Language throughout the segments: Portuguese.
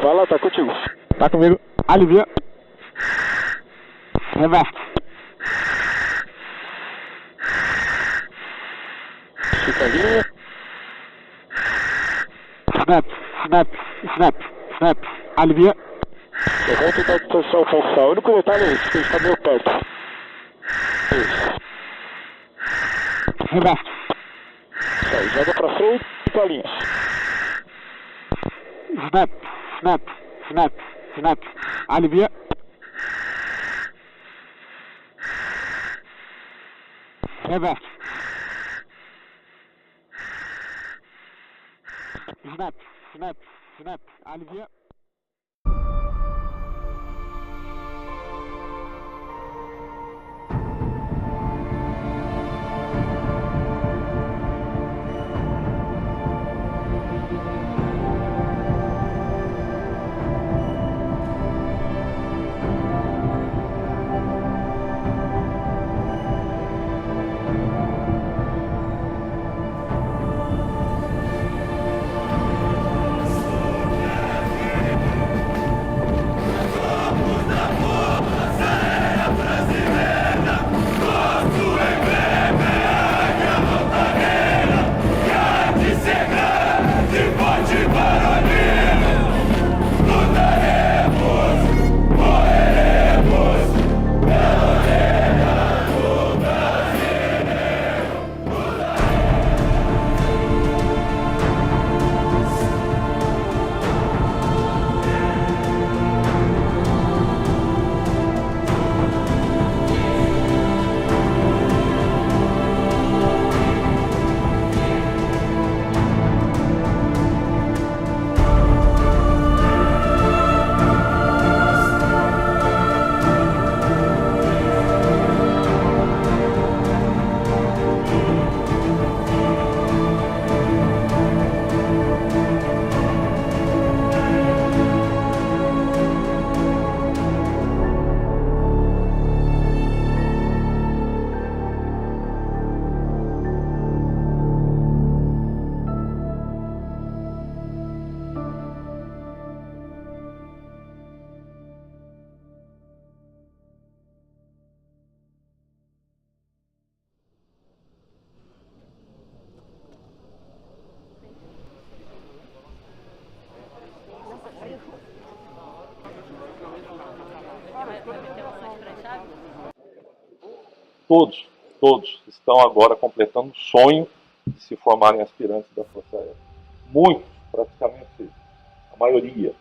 Vai lá, tá contigo. Tá comigo. Alivia. Reverte. Fica ali. Snap, snap, snap, snap. Alivia. Eu vou tentar distorcer o função. O único detalhe é isso, que ele está meio perto. Isso. Reverte. Isso aí, joga pra frente e pra linha. Snap, snap, snap, snap. Alivia. Reverte. Snap, snap, snap. Alivia. Todos estão agora completando o sonho de se formarem aspirantes da Força Aérea. Muitos, praticamente a maioria,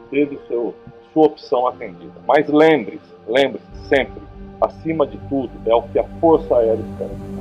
teve sua opção atendida. Mas lembre-se sempre, acima de tudo, é o que a Força Aérea espera de nós.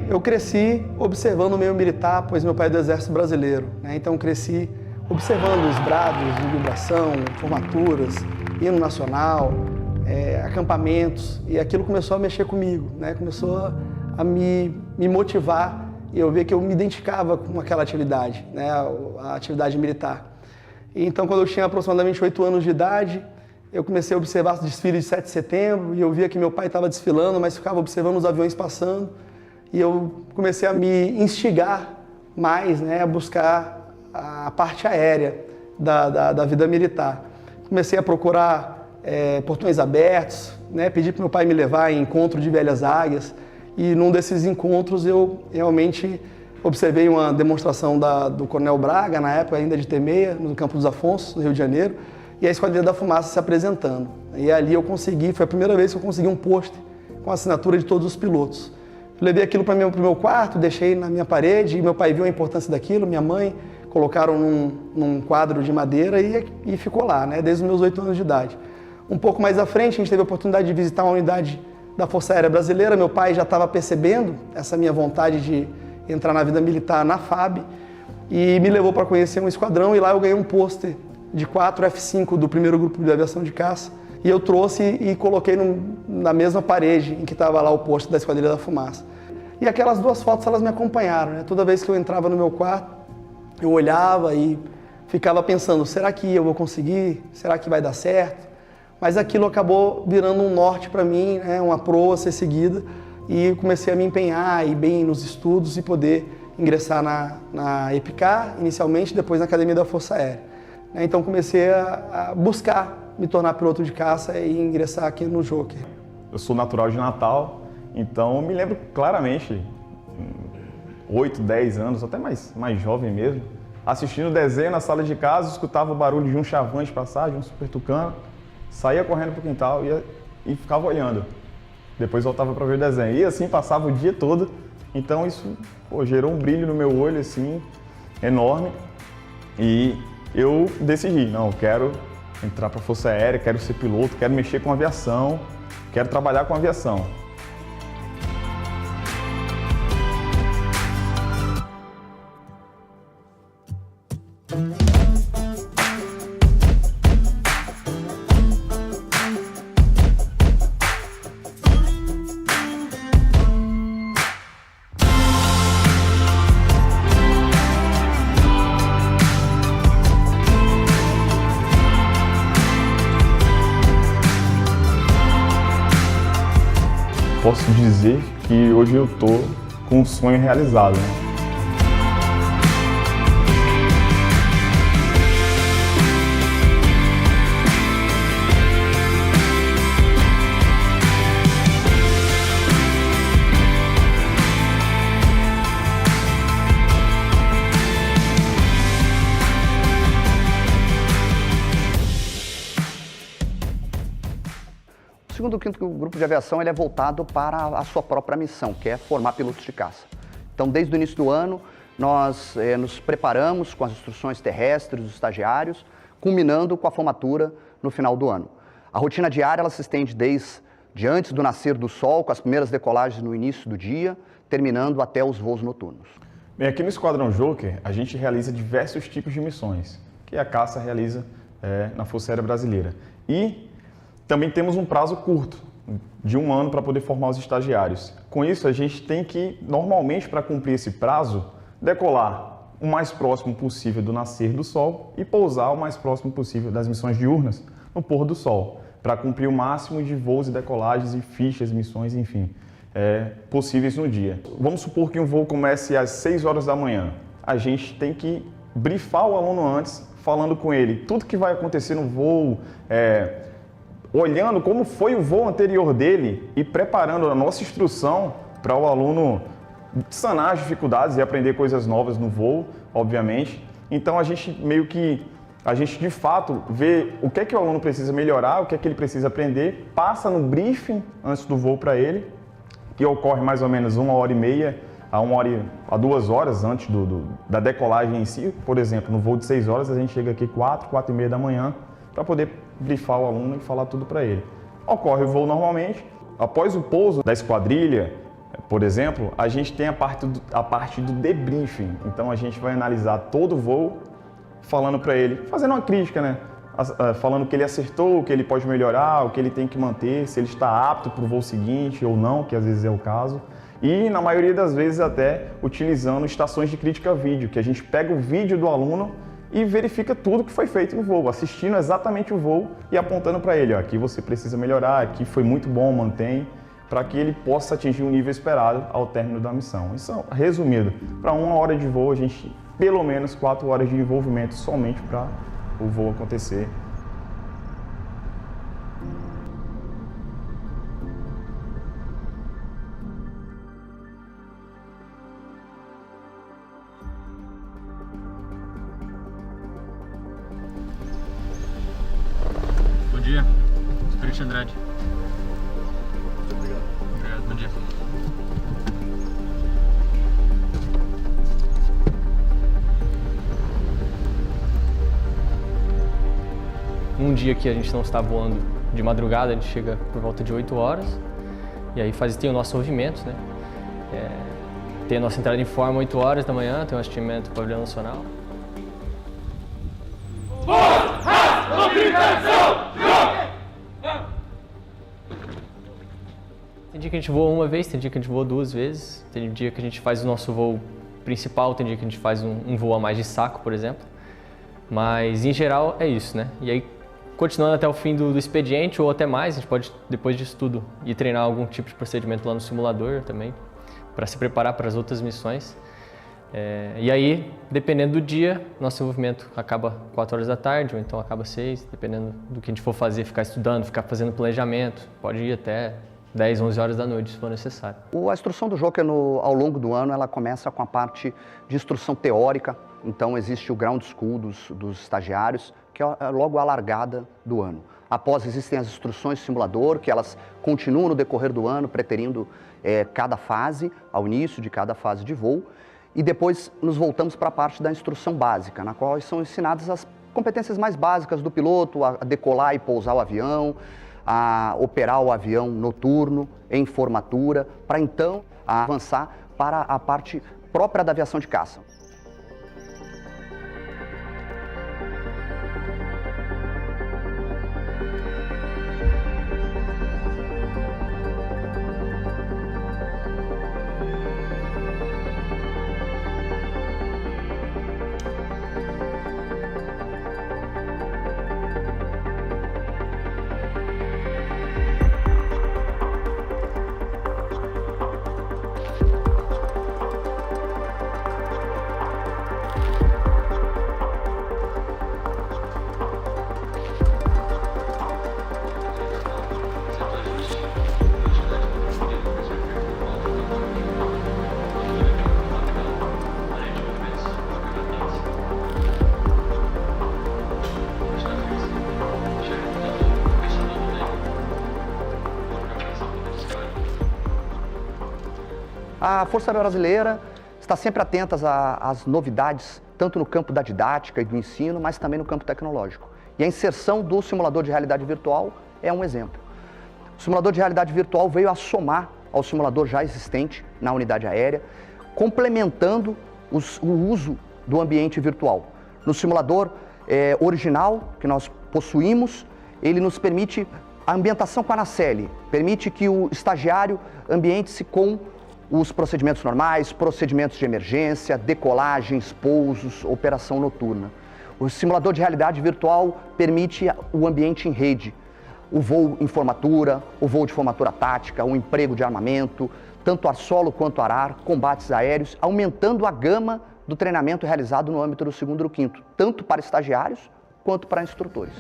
Eu cresci observando o meio militar, pois meu pai é do Exército Brasileiro, né? Então cresci observando os brados de vibração, formaturas, hino nacional, acampamentos, e aquilo começou a mexer comigo, né? Começou a me motivar, e eu vi que eu me identificava com aquela atividade, né? A atividade militar. E então, quando eu tinha aproximadamente 8 anos de idade, eu comecei a observar os desfiles de 7 de setembro, e eu via que meu pai estava desfilando, mas ficava observando os aviões passando. E eu comecei a me instigar mais, né, a buscar a parte aérea da vida militar. Comecei a procurar portões abertos, né, pedi para meu pai me levar em encontro de velhas águias, e num desses encontros eu realmente observei uma demonstração do Coronel Braga, na época ainda de T6, no Campo dos Afonsos, no Rio de Janeiro, e a Esquadrilha da Fumaça se apresentando. E ali eu consegui, foi a primeira vez que eu consegui um pôster com a assinatura de todos os pilotos. Levei aquilo para o meu quarto, deixei na minha parede, e meu pai viu a importância daquilo, minha mãe colocaram num quadro de madeira e ficou lá, né, desde os meus 8 anos de idade. Um pouco mais à frente, a gente teve a oportunidade de visitar uma unidade da Força Aérea Brasileira. Meu pai já estava percebendo essa minha vontade de entrar na vida militar na FAB e me levou para conhecer um esquadrão, e lá eu ganhei um pôster de 4 F-5 do primeiro grupo de aviação de caça, e eu trouxe e coloquei na mesma parede em que estava lá o pôster da Esquadrilha da Fumaça. E aquelas 2 fotos, elas me acompanharam, né? Toda vez que eu entrava no meu quarto, eu olhava e ficava pensando, será que eu vou conseguir? Será que vai dar certo? Mas aquilo acabou virando um norte para mim, né? Uma proa a ser seguida, e comecei a me empenhar, ir bem nos estudos e poder ingressar na EPICAR, inicialmente, depois na Academia da Força Aérea. Então comecei a buscar me tornar piloto de caça e ingressar aqui no Joker. Eu sou natural de Natal, então eu me lembro claramente, 8, 10 anos, até mais jovem mesmo, assistindo desenho na sala de casa, escutava o barulho de um chavante passar, de um super tucano, saía correndo pro quintal e ficava olhando. Depois voltava para ver o desenho. E assim passava o dia todo. Então isso gerou um brilho no meu olho assim, enorme. E eu decidi, não, eu quero entrar para a Força Aérea, quero ser piloto, quero mexer com aviação, quero trabalhar com aviação. Posso dizer que hoje eu estou com um sonho realizado, né? O segundo grupo de aviação ele é voltado para a sua própria missão, que é formar pilotos de caça. Então, desde o início do ano, nós nos preparamos com as instruções terrestres dos estagiários, culminando com a formatura no final do ano. A rotina diária ela se estende desde antes do nascer do sol, com as primeiras decolagens no início do dia, terminando até os voos noturnos. Bem, aqui no Esquadrão Joker, a gente realiza diversos tipos de missões, que a caça realiza na Força Aérea Brasileira. E também temos um prazo curto, de 1 ano, para poder formar os estagiários. Com isso, a gente tem que, normalmente, para cumprir esse prazo, decolar o mais próximo possível do nascer do sol e pousar o mais próximo possível das missões diurnas no pôr do sol, para cumprir o máximo de voos e decolagens e fichas, missões, enfim, possíveis no dia. Vamos supor que um voo comece às 6 horas da manhã. A gente tem que brifar o aluno antes, falando com ele tudo que vai acontecer no voo, olhando como foi o voo anterior dele e preparando a nossa instrução para o aluno sanar as dificuldades e aprender coisas novas no voo, obviamente. Então a gente de fato vê o que é que o aluno precisa melhorar, o que é que ele precisa aprender, passa no briefing antes do voo para ele, que ocorre mais ou menos 1h30 a 2 horas antes da decolagem em si. Por exemplo, no voo de 6 horas a gente chega aqui 4h30 da manhã para poder brifar o aluno e falar tudo para ele. Ocorre o voo normalmente. Após o pouso da esquadrilha, por exemplo, a gente tem a parte do debriefing. Então a gente vai analisar todo o voo, falando para ele, fazendo uma crítica, né? Falando o que ele acertou, o que ele pode melhorar, o que ele tem que manter, se ele está apto para o voo seguinte ou não, que às vezes é o caso. E na maioria das vezes até utilizando estações de crítica vídeo, que a gente pega o vídeo do aluno e verifica tudo que foi feito no voo, assistindo exatamente o voo e apontando para ele, ó, aqui você precisa melhorar, aqui foi muito bom, mantém, para que ele possa atingir o nível esperado ao término da missão. Isso, resumido, para 1 hora de voo, a gente pelo menos 4 horas de envolvimento somente para o voo acontecer. Bom dia, Espírito Andrade. Obrigado. Obrigado, bom dia. num dia que a gente não está voando de madrugada, a gente chega por volta de 8 horas, e aí tem o nosso movimento, né? Tem a nossa entrada em forma 8 horas da manhã, tem o assistimento do pavilhão nacional. Tem dia que a gente voa uma vez, tem dia que a gente voa 2 vezes, tem dia que a gente faz o nosso voo principal, tem dia que a gente faz um voo a mais de saco, por exemplo. Mas, em geral, é isso, né? E aí, continuando até o fim do expediente ou até mais, a gente pode, depois disso tudo, ir treinar algum tipo de procedimento lá no simulador também, para se preparar para as outras missões. E aí, dependendo do dia, nosso envolvimento acaba 4 horas da tarde, ou então acaba 6, dependendo do que a gente for fazer, ficar estudando, ficar fazendo planejamento, pode ir até 10, 11 horas da noite, se for necessário. A instrução do Joker ao longo do ano, ela começa com a parte de instrução teórica, então existe o ground school dos estagiários, que é logo a largada do ano. Após existem as instruções simulador, que elas continuam no decorrer do ano, preterindo cada fase, ao início de cada fase de voo, e depois nos voltamos para a parte da instrução básica, na qual são ensinadas as competências mais básicas do piloto, a decolar e pousar o avião, a operar o avião noturno, em formatura, para então avançar para a parte própria da aviação de caça. A Força Aérea Brasileira está sempre atenta às novidades, tanto no campo da didática e do ensino, mas também no campo tecnológico. E a inserção do simulador de realidade virtual é um exemplo. O simulador de realidade virtual veio a somar ao simulador já existente na unidade aérea, complementando o uso do ambiente virtual. No simulador original que nós possuímos, ele nos permite a ambientação com a nacelle, permite que o estagiário ambiente-se com os procedimentos normais, procedimentos de emergência, decolagens, pousos, operação noturna. O simulador de realidade virtual permite o ambiente em rede, o voo em formatura, o voo de formatura tática, o emprego de armamento, tanto ar solo quanto ar, combates aéreos, aumentando a gama do treinamento realizado no âmbito do 2º e do 5º, tanto para estagiários quanto para instrutores.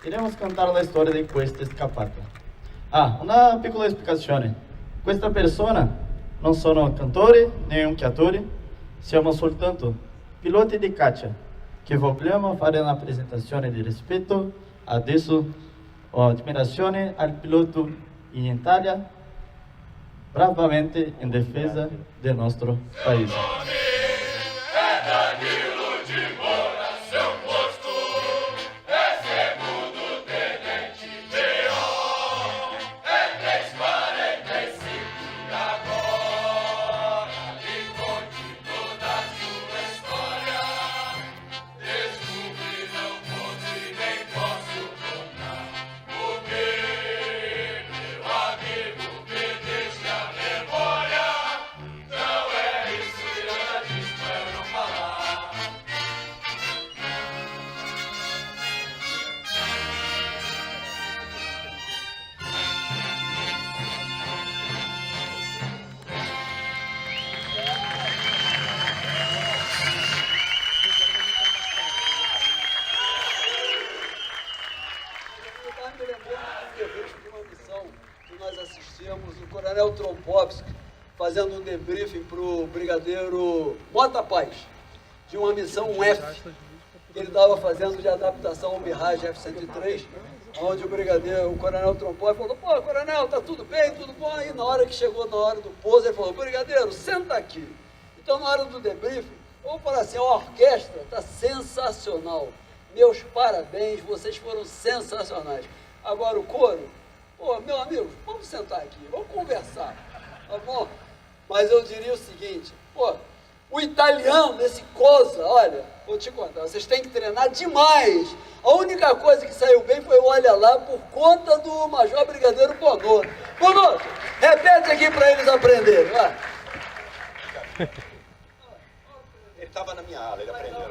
Queremos contar la storia di questo scappato. Una piccola spiegazione. Questa persona non sono cantori né unchiatori, siamo soltanto piloti di caccia che vogliamo fare una presentazione di rispetto. Adesso ho ammirazione al pilota in Italia, bravamente in difesa del nostro paese. fazendo um debriefing para o brigadeiro Mota Paz, de uma missão F, que ele estava fazendo de adaptação ao Mirage F-103, onde o coronel trompou e falou, pô, coronel, tá tudo bem, tudo bom? E na hora que chegou na hora do pouso, ele falou, brigadeiro, senta aqui. Então, na hora do debriefing, vamos falar assim, a orquestra está sensacional. Meus parabéns, vocês foram sensacionais. Agora o coro, pô, meu amigo, vamos sentar aqui, vamos conversar, tá bom? Mas eu diria o seguinte, pô, o italiano, esse Cosa, olha, vou te contar, vocês têm que treinar demais. A única coisa que saiu bem foi o olha lá por conta do Major Brigadeiro Bonotto. Bonotto, repete aqui para eles aprenderem, vai. Ele estava na minha ala, ele aprendeu.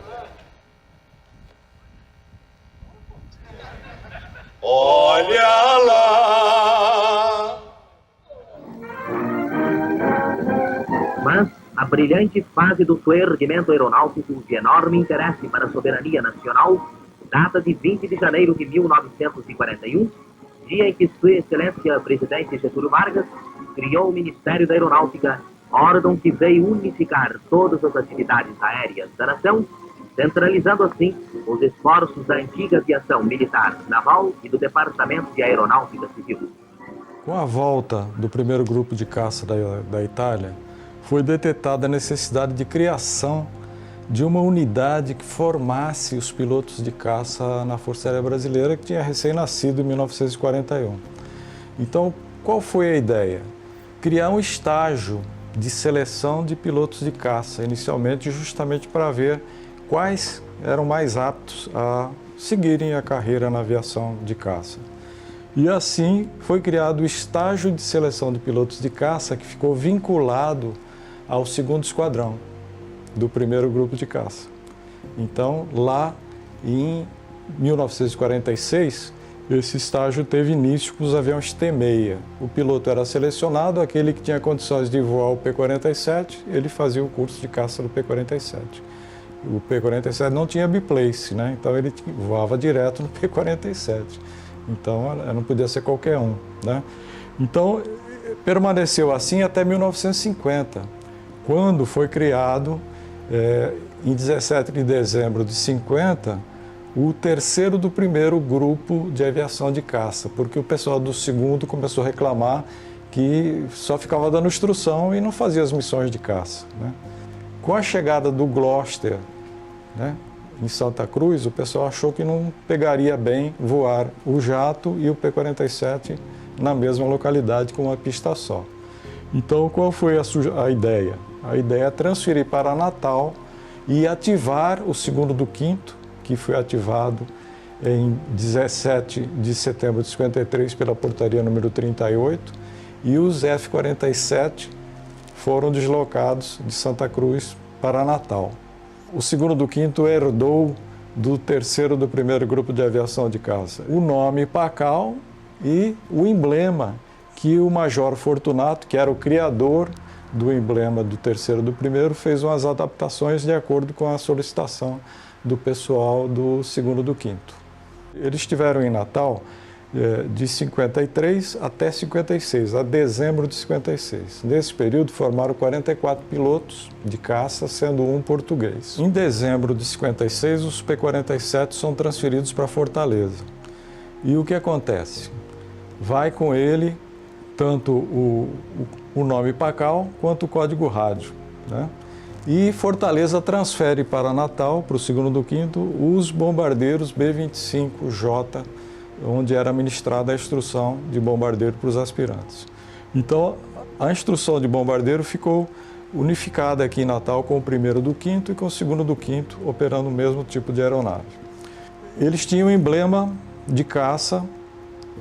Olha lá! Mas a brilhante fase do surgimento aeronáutico de enorme interesse para a soberania nacional data de 20 de janeiro de 1941, dia em que Sua Excelência Presidente Getúlio Vargas criou o Ministério da Aeronáutica, órgão que veio unificar todas as atividades aéreas da nação, centralizando assim os esforços da antiga aviação militar naval e do Departamento de Aeronáutica Civil. Com a volta do primeiro grupo de caça da Itália, foi detectada a necessidade de criação de uma unidade que formasse os pilotos de caça na Força Aérea Brasileira, que tinha recém-nascido em 1941. Então, qual foi a ideia? Criar um estágio de seleção de pilotos de caça, inicialmente justamente para ver quais eram mais aptos a seguirem a carreira na aviação de caça. E assim foi criado o estágio de seleção de pilotos de caça, que ficou vinculado ao 2º Esquadrão do primeiro grupo de caça. Então, lá em 1946, esse estágio teve início com os aviões T-6. O piloto era selecionado, aquele que tinha condições de voar o P-47, ele fazia o curso de caça do P-47. O P-47 não tinha biplace, né? Então ele voava direto no P-47. Então, não podia ser qualquer um, né? Então, permaneceu assim até 1950, quando foi criado, em 17 de dezembro de 50, o terceiro do primeiro grupo de aviação de caça, porque o pessoal do segundo começou a reclamar que só ficava dando instrução e não fazia as missões de caça, né? Com a chegada do Gloster, né, em Santa Cruz, o pessoal achou que não pegaria bem voar o jato e o P-47 na mesma localidade com uma pista só. Então, qual foi a ideia? A ideia é transferir para Natal e ativar o 2º do 5º, que foi ativado em 17 de setembro de 53 pela portaria número 38, e os F-47 foram deslocados de Santa Cruz para Natal. O 2º do 5º herdou do 3º do primeiro grupo de aviação de caça o nome Pacal e o emblema que o Major Fortunato, que era o criador do emblema do 3º do primeiro, fez umas adaptações de acordo com a solicitação do pessoal do 2º do 5º. Eles estiveram em Natal de 53 até 56, a dezembro de 56. Nesse período formaram 44 pilotos de caça, sendo um português. Em dezembro de 56, os P-47 são transferidos para Fortaleza. E o que acontece? Vai com ele tanto o nome Pacal quanto o código rádio, né? E Fortaleza transfere para Natal, para o 2º do 5º, os bombardeiros B-25J, onde era ministrada a instrução de bombardeiro para os aspirantes. Então, a instrução de bombardeiro ficou unificada aqui em Natal com o 1º do 5º e com o 2º do 5º, operando o mesmo tipo de aeronave. Eles tinham um emblema de caça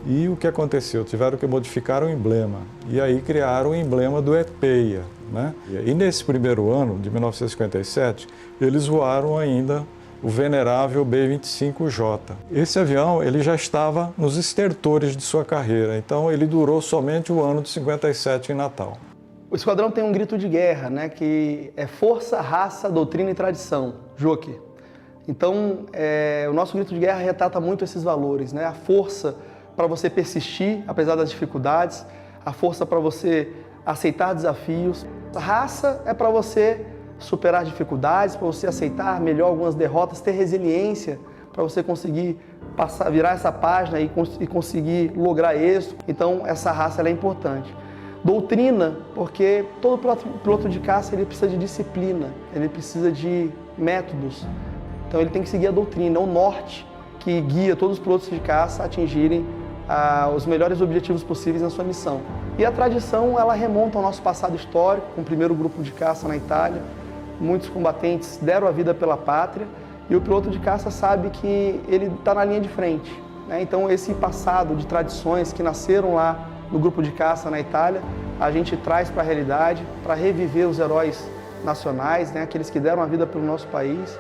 e o que aconteceu? Tiveram que modificar o emblema e aí criaram o emblema do EPEIA, né? E nesse primeiro ano, de 1957, eles voaram ainda o venerável B-25J. Esse avião ele já estava nos estertores de sua carreira, então ele durou somente o ano de 57 em Natal. O esquadrão tem um grito de guerra, né, que é força, raça, doutrina e tradição, Joker. Então, o nosso grito de guerra retrata muito esses valores, né? A força para você persistir, apesar das dificuldades, a força para você aceitar desafios, Raça é para você superar dificuldades, para você aceitar melhor algumas derrotas, ter resiliência, para você conseguir virar essa página e conseguir lograr êxito. Então, essa raça ela é importante. Doutrina, porque todo piloto de caça ele precisa de disciplina, ele precisa de métodos. Então, ele tem que seguir a doutrina, o norte que guia todos os pilotos de caça a atingirem os melhores objetivos possíveis na sua missão. E a tradição, ela remonta ao nosso passado histórico, com o primeiro grupo de caça na Itália. Muitos combatentes deram a vida pela pátria e o piloto de caça sabe que ele está na linha de frente, né? Então, esse passado de tradições que nasceram lá no grupo de caça na Itália, a gente traz para a realidade, para reviver os heróis nacionais, né? Aqueles que deram a vida pelo nosso país.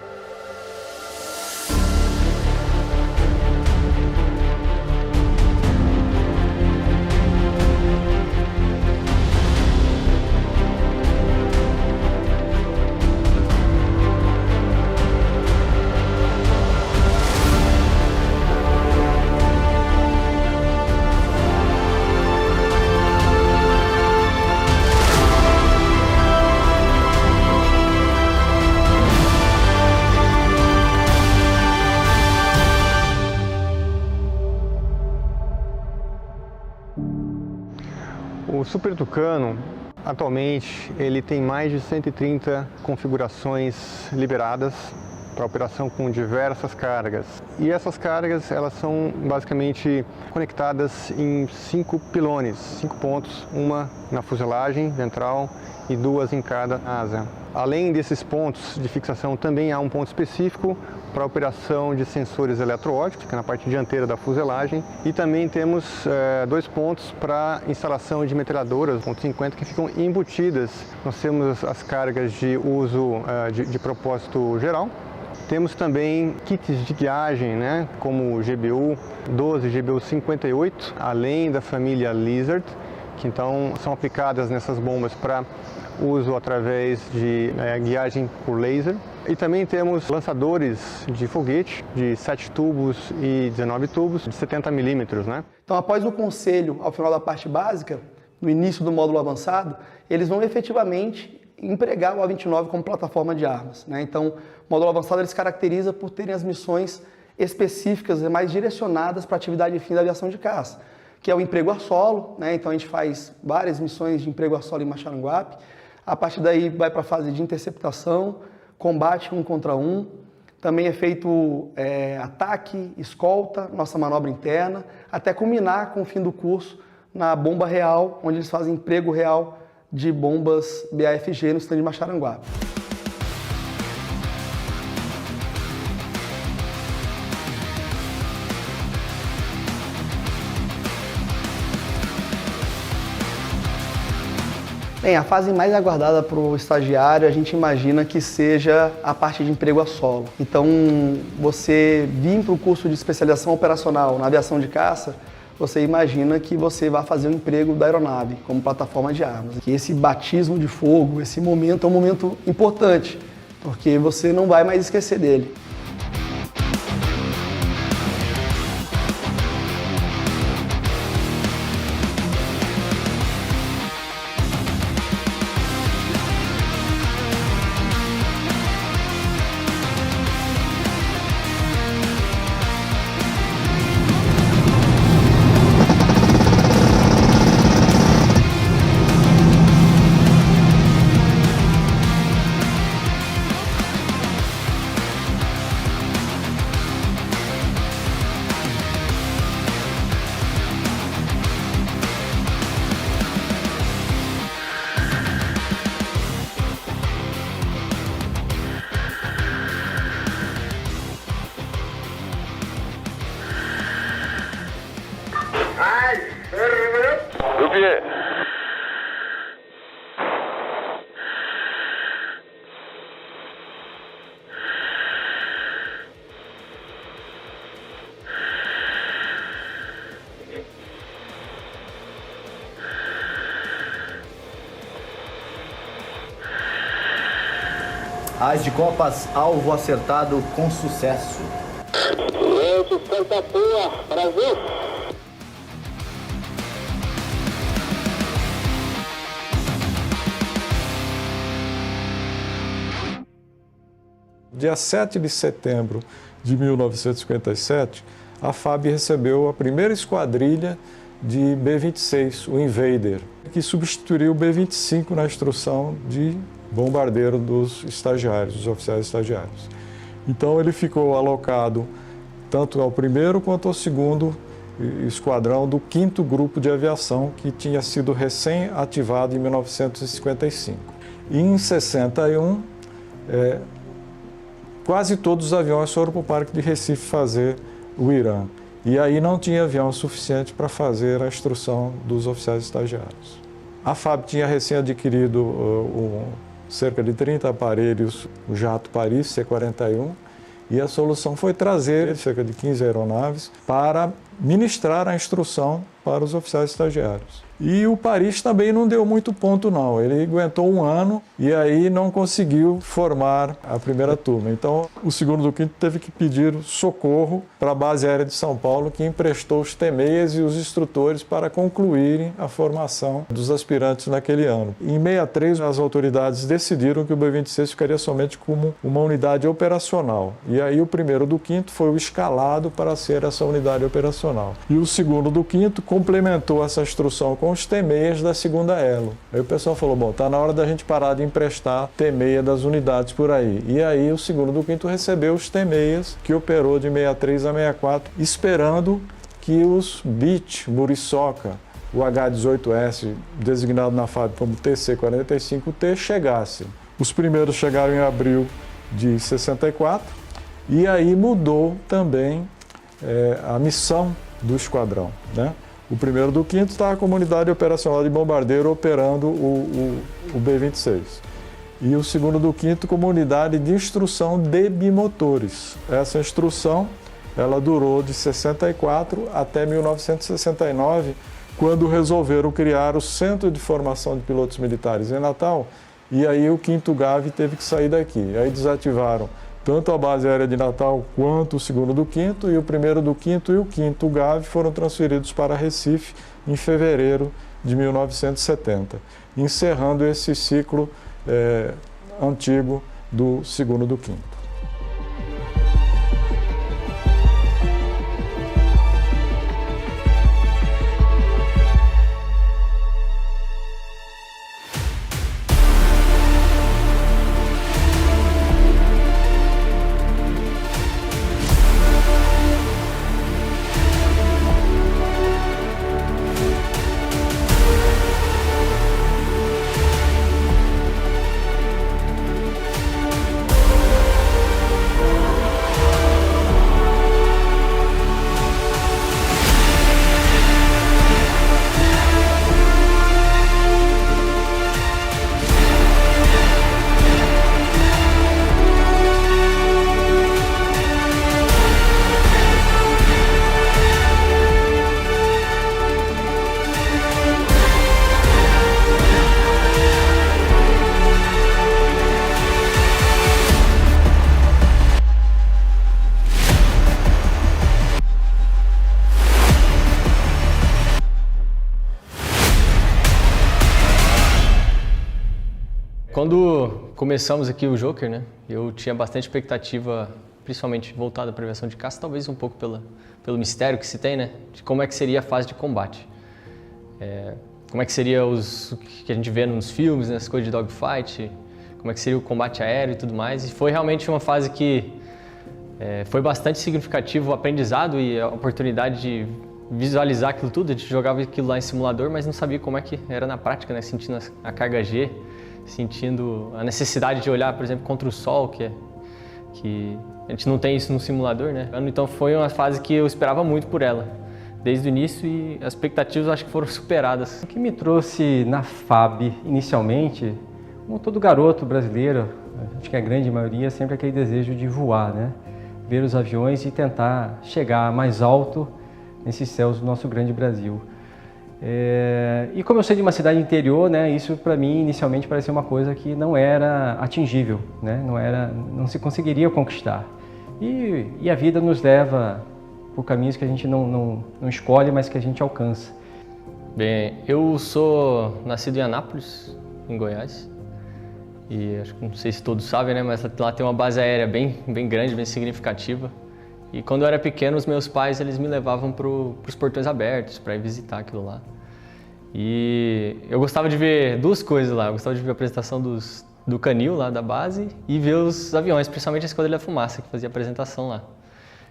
O Super Tucano, atualmente, ele tem mais de 130 configurações liberadas para operação com diversas cargas. E essas cargas, elas são basicamente conectadas em 5 pilones, 5 pontos, uma na fuselagem ventral e 2 em cada asa. Além desses pontos de fixação, também há um ponto específico para a operação de sensores eletroópticos, que é na parte dianteira da fuselagem, e também temos 2 pontos para instalação de metralhadoras, ponto 50, que ficam embutidas. Nós temos as cargas de uso de propósito geral. Temos também kits de guiagem, né, como o GBU 12 e GBU 58, além da família Lizard, que então são aplicadas nessas bombas para uso através de guiagem por laser. E também temos lançadores de foguete de 7 tubos e 19 tubos de 70 milímetros, né? Então, após o conselho, ao final da parte básica, no início do módulo avançado, eles vão efetivamente empregar o A-29 como plataforma de armas, né? Então, o módulo avançado ele se caracteriza por terem as missões específicas e mais direcionadas para a atividade fim da aviação de caça, que é o emprego a solo, né? Então, a gente faz várias missões de emprego a solo em Maxaranguape. A partir daí, vai para a fase de interceptação, combate 1 contra 1. Também é feito ataque, escolta, nossa manobra interna, até culminar com o fim do curso na bomba real, onde eles fazem emprego real de bombas BAFG no stand de Maxaranguape. Bem, a fase mais aguardada para o estagiário, a gente imagina que seja a parte de emprego a solo. Então, você vir para o curso de especialização operacional na aviação de caça, você imagina que você vai fazer o emprego da aeronave como plataforma de armas. Que esse batismo de fogo, esse momento é um momento importante, porque você não vai mais esquecer dele. As de copas, alvo acertado com sucesso. Santa Boa, Brasil. Dia 7 de setembro de 1957, a FAB recebeu a primeira esquadrilha de B-26, o Invader, que substituiu o B-25 na instrução de bombardeiro dos estagiários, dos oficiais estagiários. Então ele ficou alocado tanto ao primeiro quanto ao segundo esquadrão do 5º Grupo de Aviação, que tinha sido recém-ativado em 1955. E em 61, quase todos os aviões foram para o Parque de Recife fazer o Irã. E aí não tinha avião suficiente para fazer a instrução dos oficiais estagiários. A FAB tinha recém-adquirido cerca de 30 aparelhos, o jato Paris C-41, e a solução foi trazer cerca de 15 aeronaves para ministrar a instrução para os oficiais estagiários. E o Paris também não deu muito ponto não, ele aguentou um ano e aí não conseguiu formar a primeira turma. Então o 2º do 5º teve que pedir socorro para a base aérea de São Paulo, que emprestou os T-6 e os instrutores para concluírem a formação dos aspirantes naquele ano. Em 63 as autoridades decidiram que o B-26 ficaria somente como uma unidade operacional. E aí o 1º do 5º foi o escalado para ser essa unidade operacional. E o 2º do 5º complementou essa instrução com os T-6 da 2ª Elo. Aí o pessoal falou, bom, está na hora da gente parar de emprestar T-6 das unidades por aí. E aí o 2º do 5º recebeu os T-6, que operou de 63 a 64, esperando que os Beech, Muriçoca, o H-18S, designado na FAB como TC-45T, chegassem. Os primeiros chegaram em abril de 64, e aí mudou também a missão do esquadrão, né? O 1º do 5º está a comunidade operacional de bombardeiro operando o B-26. E o 2º do 5º como unidade de instrução de bimotores. Essa instrução ela durou de 64 até 1969, quando resolveram criar o Centro de Formação de Pilotos Militares em Natal, e aí o 5º GAV teve que sair daqui. Aí desativaram tanto a base aérea de Natal quanto o 2º do 5º, e o 1º do 5º e o 5º GAV foram transferidos para Recife em fevereiro de 1970, encerrando esse ciclo antigo do 2º do 5º. Quando começamos aqui o Joker, né, eu tinha bastante expectativa, principalmente voltada para a aviação de caça, talvez um pouco pelo mistério que se tem, né, de como é que seria a fase de combate. Como é que seria o que a gente vê nos filmes, né, as coisas de dogfight, como é que seria o combate aéreo e tudo mais. E foi realmente uma fase que foi bastante significativo o aprendizado e a oportunidade de visualizar aquilo tudo. A gente jogava aquilo lá em simulador, mas não sabia como é que era na prática, né, sentindo a carga G, sentindo a necessidade de olhar, por exemplo, contra o sol, que a gente não tem isso no simulador, né? Então foi uma fase que eu esperava muito por ela, desde o início, e as expectativas acho que foram superadas. O que me trouxe na FAB, inicialmente, como todo garoto brasileiro, acho que a grande maioria, sempre aquele desejo de voar, né? Ver os aviões e tentar chegar mais alto nesses céus do nosso grande Brasil. E como eu sei de uma cidade interior, né, isso para mim inicialmente parecia uma coisa que não era atingível, né, não se conseguiria conquistar. E a vida nos leva por caminhos que a gente não escolhe, mas que a gente alcança. Bem, eu sou nascido em Anápolis, em Goiás, E acho que não sei se todos sabem, né, mas lá tem uma base aérea bem grande, bem significativa. E quando eu era pequeno, os meus pais eles me levavam para os portões abertos para ir visitar aquilo lá. E eu gostava de ver duas coisas lá. Eu gostava de ver a apresentação do canil lá da base e ver os aviões, principalmente a Esquadrilha da Fumaça, que fazia a apresentação lá.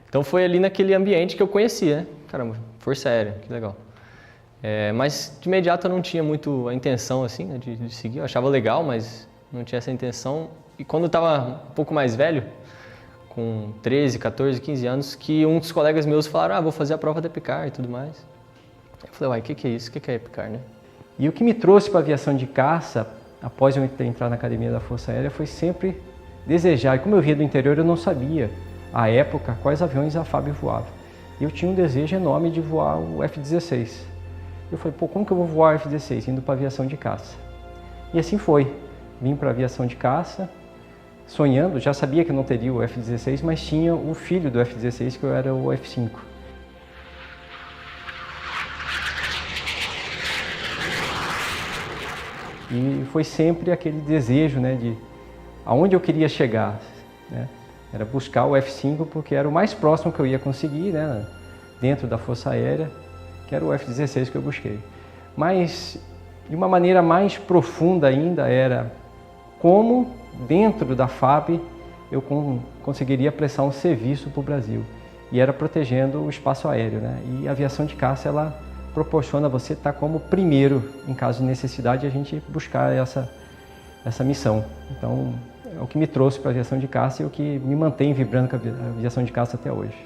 Então foi ali naquele ambiente que eu conhecia, né? Caramba, Força Aérea, que legal. Mas de imediato eu não tinha muito a intenção assim, né, de seguir. Eu achava legal, mas não tinha essa intenção. E quando eu estava um pouco mais velho, com 13, 14, 15 anos, que um dos colegas meus falaram, vou fazer a prova da EPICAR e tudo mais. Eu falei, uai, o que é isso? O que é EPICAR, né? E o que me trouxe para a aviação de caça, após eu entrar na academia da Força Aérea, foi sempre desejar. E como eu via do interior, eu não sabia, à época, quais aviões a FAB voava. E eu tinha um desejo enorme de voar o F-16. Eu falei, pô, como que eu vou voar o F-16? Indo para a aviação de caça. E assim foi. Vim para a aviação de caça, sonhando, já sabia que não teria o F-16, mas tinha o filho do F-16, que eu era o F-5. E foi sempre aquele desejo, né, de aonde eu queria chegar, né? Era buscar o F-5 porque era o mais próximo que eu ia conseguir, né, dentro da Força Aérea, que era o F-16 que eu busquei. Mas, de uma maneira mais profunda ainda, era como, dentro da FAB, eu conseguiria prestar um serviço para o Brasil. E era protegendo o espaço aéreo, né? E a aviação de caça, ela proporciona você estar como primeiro, em caso de necessidade, a gente buscar essa missão. Então, é o que me trouxe para a aviação de caça e o que me mantém vibrando com a aviação de caça até hoje.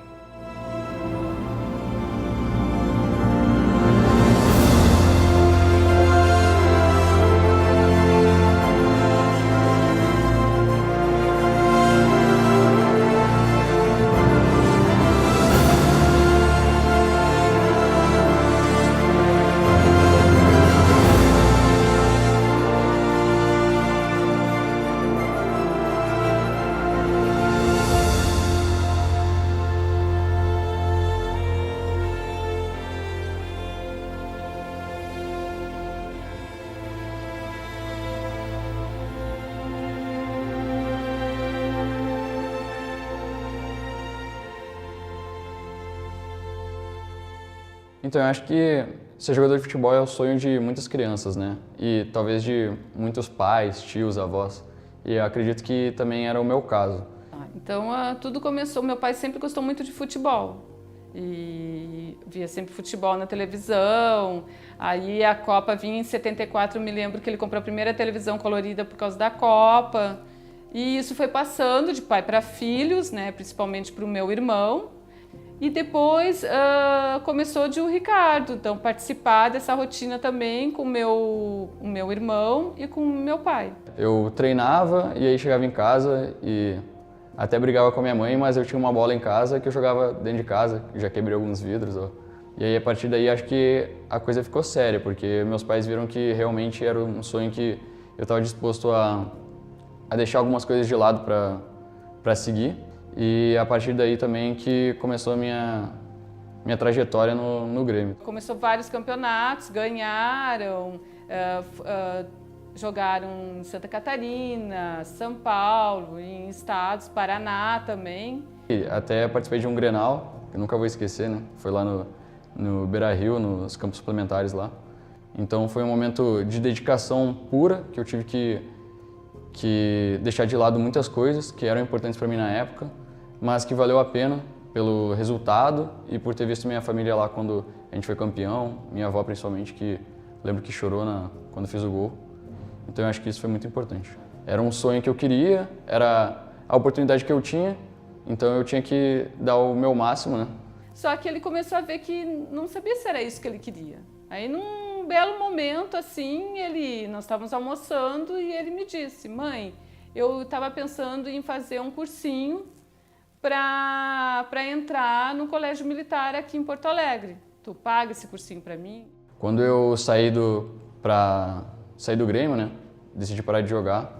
Então, eu acho que ser jogador de futebol é o sonho de muitas crianças, né? E talvez de muitos pais, tios, avós. E eu acredito que também era o meu caso. Então, tudo começou... Meu pai sempre gostou muito de futebol. E via sempre futebol na televisão. Aí a Copa vinha em 74, me lembro que ele comprou a primeira televisão colorida por causa da Copa. E isso foi passando de pai para filhos, né? Principalmente para o meu irmão. E depois começou de o Ricardo, então participar dessa rotina também com o meu irmão e com o meu pai. Eu treinava e aí chegava em casa e até brigava com a minha mãe, mas eu tinha uma bola em casa que eu jogava dentro de casa, já quebrei alguns vidros. E aí a partir daí acho que a coisa ficou séria, porque meus pais viram que realmente era um sonho que eu estava disposto a deixar algumas coisas de lado para seguir. E a partir daí também que começou a minha trajetória no Grêmio. Começou vários campeonatos, ganharam, jogaram em Santa Catarina, São Paulo, em estados, Paraná também. E até participei de um Grenal, que eu nunca vou esquecer, né? Foi lá no Beira-Rio, nos campos suplementares lá. Então foi um momento de dedicação pura, que eu tive que deixar de lado muitas coisas que eram importantes para mim na época, mas que valeu a pena pelo resultado e por ter visto minha família lá quando a gente foi campeão, minha avó principalmente, que lembro que chorou quando fiz o gol. Então eu acho que isso foi muito importante. Era um sonho que eu queria, era a oportunidade que eu tinha, então eu tinha que dar o meu máximo, né? Só que ele começou a ver que não sabia se era isso que ele queria. Aí num belo momento, assim, nós estávamos almoçando e ele me disse, mãe, eu estava pensando em fazer um cursinho para entrar no colégio militar aqui em Porto Alegre. Tu paga esse cursinho para mim? Quando eu saí do Grêmio, né, decidi parar de jogar,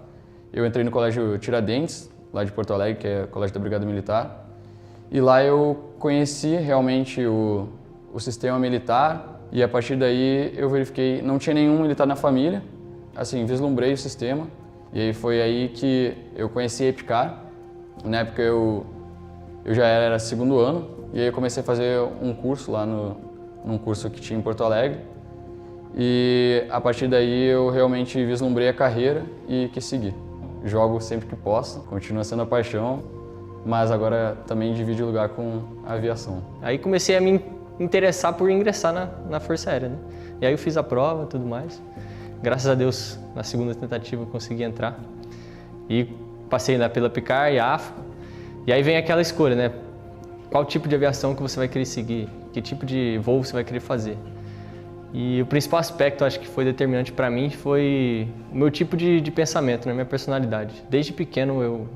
eu entrei no colégio Tiradentes, lá de Porto Alegre, que é o colégio da Brigada Militar, e lá eu conheci realmente o sistema militar. E a partir daí eu verifiquei, não tinha nenhum militar na família, assim, vislumbrei o sistema E aí foi aí que eu conheci a Epicar. Na época eu já era segundo ano, e aí eu comecei a fazer um curso lá num curso que tinha em Porto Alegre. E a partir daí eu realmente vislumbrei a carreira e quis seguir. Jogo sempre que posso, continua sendo a paixão, mas agora também divide lugar com a aviação. Aí comecei a me interessar por ingressar na Força Aérea, né? E aí eu fiz a prova e tudo mais. Graças a Deus, na segunda tentativa eu consegui entrar. E passei pela Epicar e a AFA. E aí vem aquela escolha, né? Qual tipo de aviação que você vai querer seguir? Que tipo de voo você vai querer fazer? E o principal aspecto, acho que foi determinante para mim, foi o meu tipo de pensamento, né? Minha personalidade. Desde pequeno eu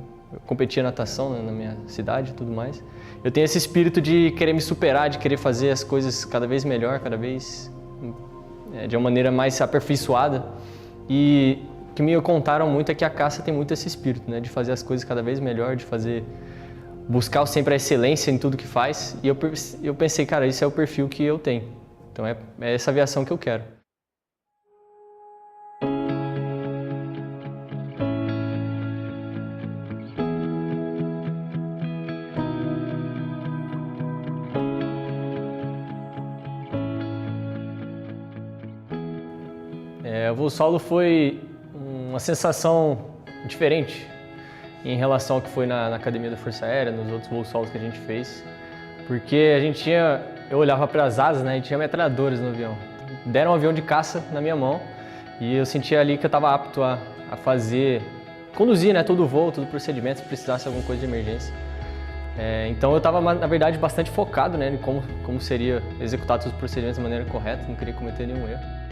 competia natação, né, na minha cidade e tudo mais. Eu tenho esse espírito de querer me superar, de querer fazer as coisas cada vez melhor, cada vez de uma maneira mais aperfeiçoada. E o que me contaram muito é que a caça tem muito esse espírito, né? De fazer as coisas cada vez melhor, de buscar sempre a excelência em tudo que faz. E eu pensei, cara, esse é o perfil que eu tenho. Então é essa aviação que eu quero. O voo solo foi uma sensação diferente em relação ao que foi na Academia da Força Aérea, nos outros voos solos que a gente fez, porque eu olhava para as asas, né, e tinha metralhadoras no avião. Deram um avião de caça na minha mão e eu sentia ali que eu estava apto a conduzir, né, todo o voo, todo o procedimento, se precisasse de alguma coisa de emergência. Então eu estava, na verdade, bastante focado, né, em como seria executado todos os procedimentos de maneira correta, não queria cometer nenhum erro.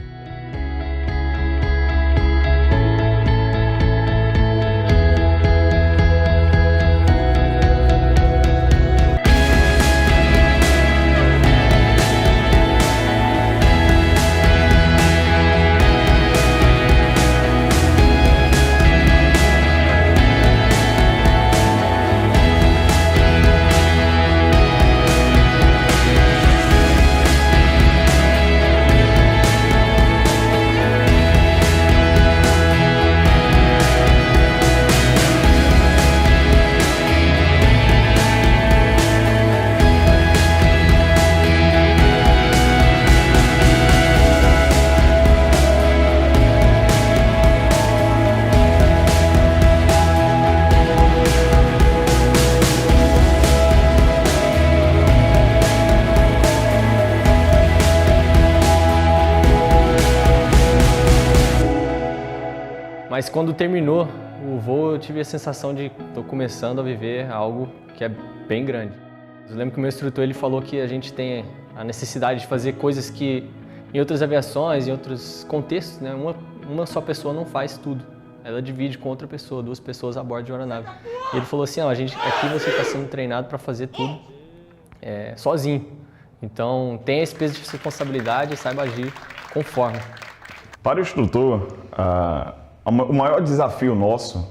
Mas quando terminou o voo, eu tive a sensação de estou começando a viver algo que é bem grande. Eu lembro que o meu instrutor ele falou que a gente tem a necessidade de fazer coisas que em outras aviações, em outros contextos, né, uma só pessoa não faz tudo. Ela divide com outra pessoa, 2 pessoas a bordo de uma aeronave. E ele falou assim, aqui você está sendo treinado para fazer tudo sozinho. Então tenha esse peso de responsabilidade e saiba agir conforme. Para o instrutor, o maior desafio nosso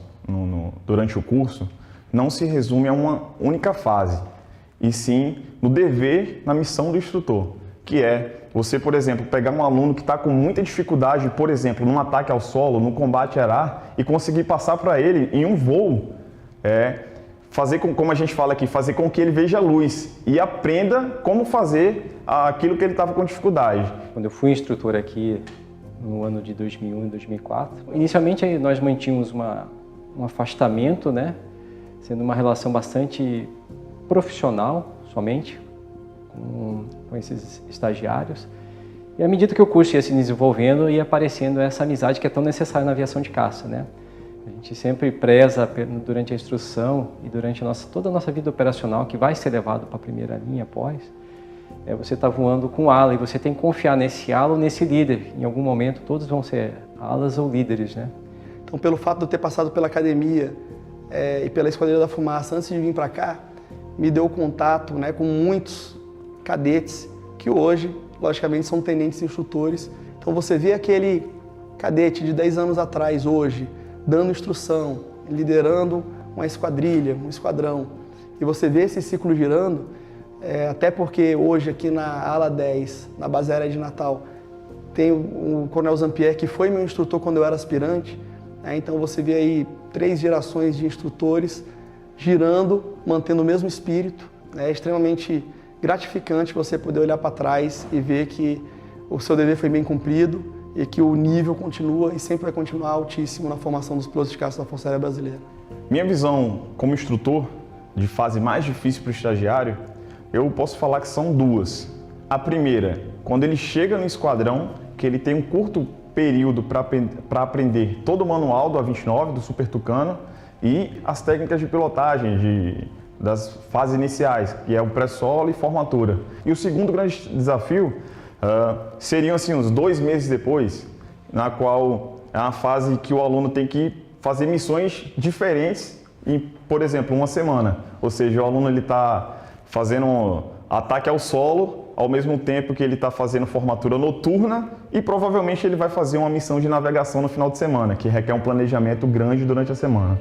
durante o curso não se resume a uma única fase, e sim no dever, na missão do instrutor, que é você, por exemplo, pegar um aluno que está com muita dificuldade, por exemplo, num ataque ao solo, no combate aéreo, e conseguir passar para ele em um voo, fazer como a gente fala aqui, fazer com que ele veja a luz e aprenda como fazer aquilo que ele estava com dificuldade. Quando eu fui instrutor aqui, no ano de 2001 e 2004. Inicialmente nós mantínhamos um afastamento, né, sendo uma relação bastante profissional somente com esses estagiários. E à medida que o curso ia se desenvolvendo, ia aparecendo essa amizade que é tão necessária na aviação de caça, né? A gente sempre preza durante a instrução e durante toda a nossa vida operacional, que vai ser levado para a primeira linha após, você está voando com ala e você tem que confiar nesse ala ou nesse líder. Em algum momento todos vão ser alas ou líderes, né? Então, pelo fato de eu ter passado pela academia e pela Esquadrilha da Fumaça antes de vir para cá, me deu contato, né, com muitos cadetes que hoje, logicamente, são tenentes instrutores. Então você vê aquele cadete de 10 anos atrás, hoje, dando instrução, liderando uma esquadrilha, um esquadrão, e você vê esse ciclo girando. Até porque hoje aqui na ala 10, na base aérea de Natal, tem o Coronel Zampier, que foi meu instrutor quando eu era aspirante, né? Então você vê aí 3 gerações de instrutores girando, mantendo o mesmo espírito. É extremamente gratificante você poder olhar para trás e ver que o seu dever foi bem cumprido e que o nível continua e sempre vai continuar altíssimo na formação dos pilotos de caça da Força Aérea Brasileira. Minha visão como instrutor de fase mais difícil para o estagiário, eu posso falar que são 2. A primeira, quando ele chega no esquadrão, que ele tem um curto período para aprender todo o manual do A29, do Super Tucano, e as técnicas de pilotagem das fases iniciais, que é o pré-solo e formatura. E o segundo grande desafio seriam assim, uns 2 meses depois, na qual é uma fase que o aluno tem que fazer missões diferentes em, por exemplo, uma semana. Ou seja, o aluno está fazendo ataque ao solo ao mesmo tempo que ele está fazendo formatura noturna e provavelmente ele vai fazer uma missão de navegação no final de semana, que requer um planejamento grande durante a semana.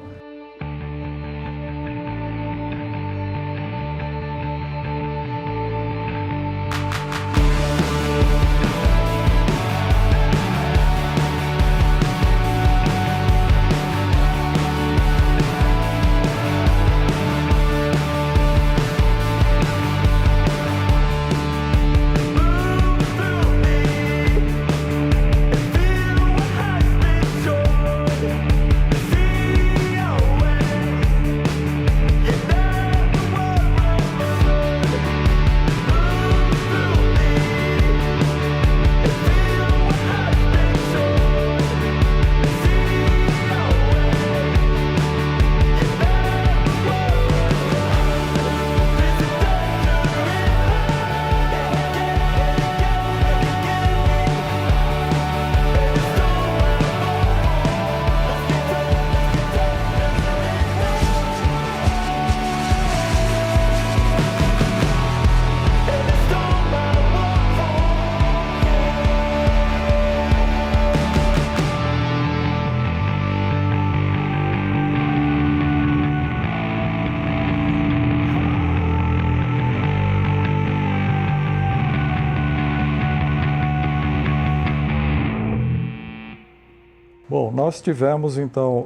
Bom, nós tivemos então